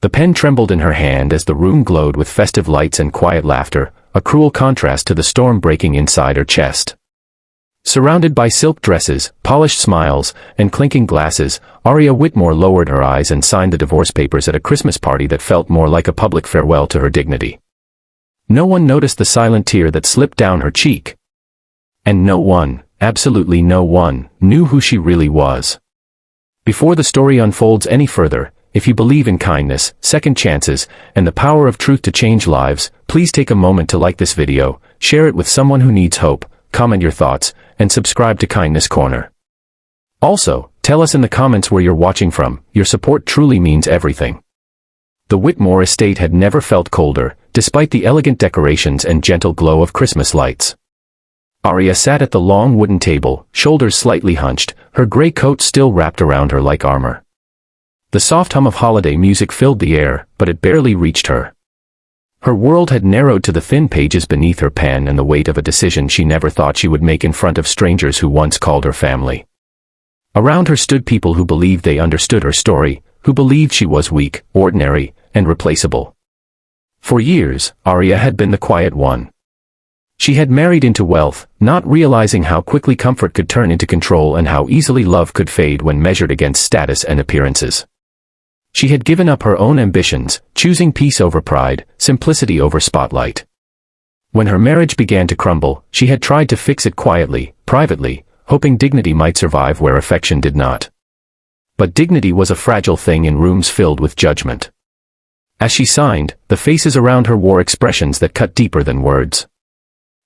The pen trembled in her hand as the room glowed with festive lights and quiet laughter, a cruel contrast to the storm breaking inside her chest. Surrounded by silk dresses, polished smiles, and clinking glasses, Aria Whitmore lowered her eyes and signed the divorce papers at a Christmas party that felt more like a public farewell to her dignity. No one noticed the silent tear that slipped down her cheek. And no one, absolutely no one, knew who she really was. Before the story unfolds any further, if you believe in kindness, second chances, and the power of truth to change lives, please take a moment to like this video, share it with someone who needs hope, comment your thoughts, and subscribe to Kindness Corner. Also, tell us in the comments where you're watching from. Your support truly means everything. The Whitmore estate had never felt colder, despite the elegant decorations and gentle glow of Christmas lights. Aria sat at the long wooden table, shoulders slightly hunched, her gray coat still wrapped around her like armor. The soft hum of holiday music filled the air, but it barely reached her. Her world had narrowed to the thin pages beneath her pen and the weight of a decision she never thought she would make in front of strangers who once called her family. Around her stood people who believed they understood her story, who believed she was weak, ordinary, and replaceable. For years, Aria had been the quiet one. She had married into wealth, not realizing how quickly comfort could turn into control and how easily love could fade when measured against status and appearances. She had given up her own ambitions, choosing peace over pride, simplicity over spotlight. When her marriage began to crumble, she had tried to fix it quietly, privately, hoping dignity might survive where affection did not. But dignity was a fragile thing in rooms filled with judgment. As she signed, the faces around her wore expressions that cut deeper than words.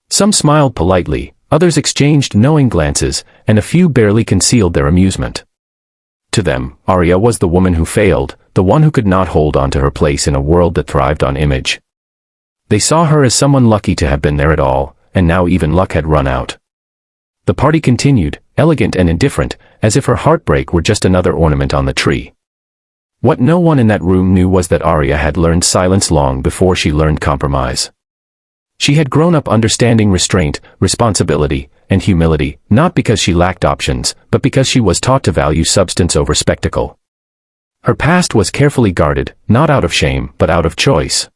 Some smiled politely, others exchanged knowing glances, and a few barely concealed their amusement. To them, Aria was the woman who failed, the one who could not hold on to her place in a world that thrived on image. They saw her as someone lucky to have been there at all, and now even luck had run out. The party continued, elegant and indifferent, as if her heartbreak were just another ornament on the tree. What no one in that room knew was that Aria had learned silence long before she learned compromise. She had grown up understanding restraint, responsibility, and humility, not because she lacked options, but because she was taught to value substance over spectacle. Her past was carefully guarded, not out of shame, but out of choice.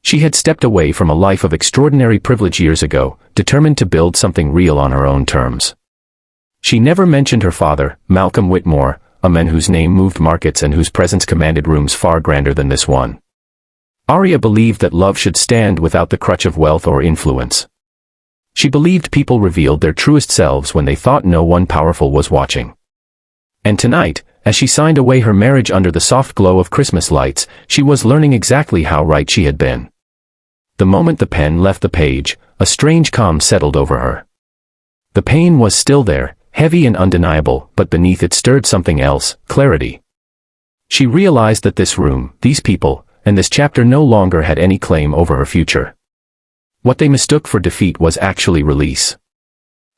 She had stepped away from a life of extraordinary privilege years ago, determined to build something real on her own terms. She never mentioned her father, Malcolm Whitmore, a man whose name moved markets and whose presence commanded rooms far grander than this one. Aria believed that love should stand without the crutch of wealth or influence. She believed people revealed their truest selves when they thought no one powerful was watching. And tonight, as she signed away her marriage under the soft glow of Christmas lights, she was learning exactly how right she had been. The moment the pen left the page, a strange calm settled over her. The pain was still there, heavy and undeniable, but beneath it stirred something else, clarity. She realized that this room, these people, and this chapter no longer had any claim over her future. What they mistook for defeat was actually release.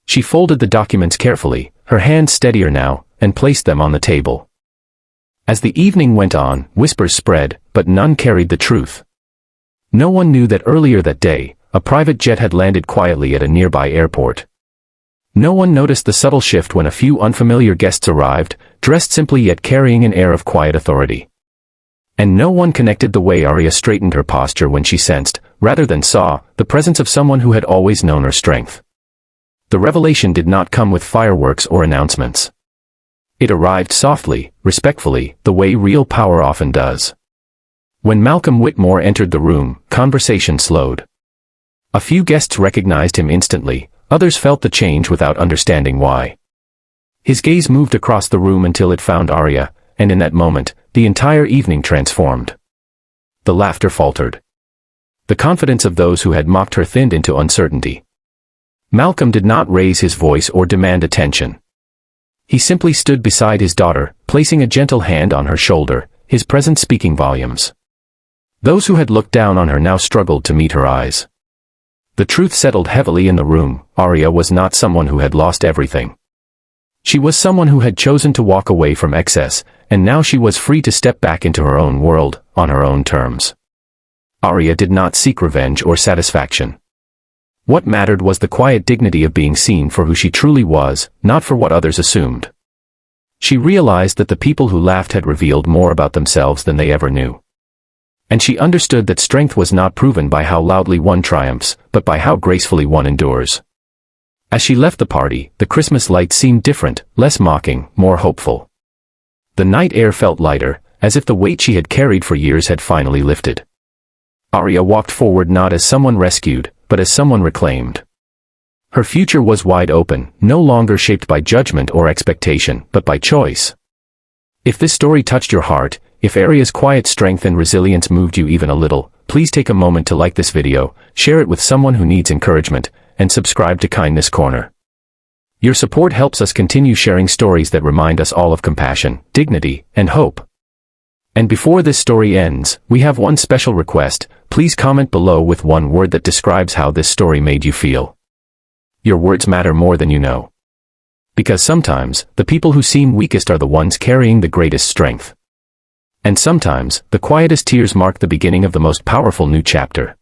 She folded the documents carefully, her hands steadier now, and placed them on the table. As the evening went on, whispers spread, but none carried the truth. No one knew that earlier that day, a private jet had landed quietly at a nearby airport. No one noticed the subtle shift when a few unfamiliar guests arrived, dressed simply yet carrying an air of quiet authority. And no one connected the way Aria straightened her posture when she sensed, rather than saw, the presence of someone who had always known her strength. The revelation did not come with fireworks or announcements. It arrived softly, respectfully, the way real power often does. When Malcolm Whitmore entered the room, conversation slowed. A few guests recognized him instantly, others felt the change without understanding why. His gaze moved across the room until it found Aria, and in that moment, the entire evening transformed. The laughter faltered. The confidence of those who had mocked her thinned into uncertainty. Malcolm did not raise his voice or demand attention. He simply stood beside his daughter, placing a gentle hand on her shoulder, his presence speaking volumes. Those who had looked down on her now struggled to meet her eyes. The truth settled heavily in the room. Aria was not someone who had lost everything. She was someone who had chosen to walk away from excess, and now she was free to step back into her own world, on her own terms. Aria did not seek revenge or satisfaction. What mattered was the quiet dignity of being seen for who she truly was, not for what others assumed. She realized that the people who laughed had revealed more about themselves than they ever knew. And she understood that strength was not proven by how loudly one triumphs, but by how gracefully one endures. As she left the party, the Christmas lights seemed different, less mocking, more hopeful. The night air felt lighter, as if the weight she had carried for years had finally lifted. Arya walked forward not as someone rescued, but as someone reclaimed. Her future was wide open, no longer shaped by judgment or expectation, but by choice. If this story touched your heart, if Arya's quiet strength and resilience moved you even a little, please take a moment to like this video, share it with someone who needs encouragement, and subscribe to Kindness Corner. Your support helps us continue sharing stories that remind us all of compassion, dignity, and hope. And before this story ends, we have one special request. Please comment below with one word that describes how this story made you feel. Your words matter more than you know. Because sometimes, the people who seem weakest are the ones carrying the greatest strength. And sometimes, the quietest tears mark the beginning of the most powerful new chapter.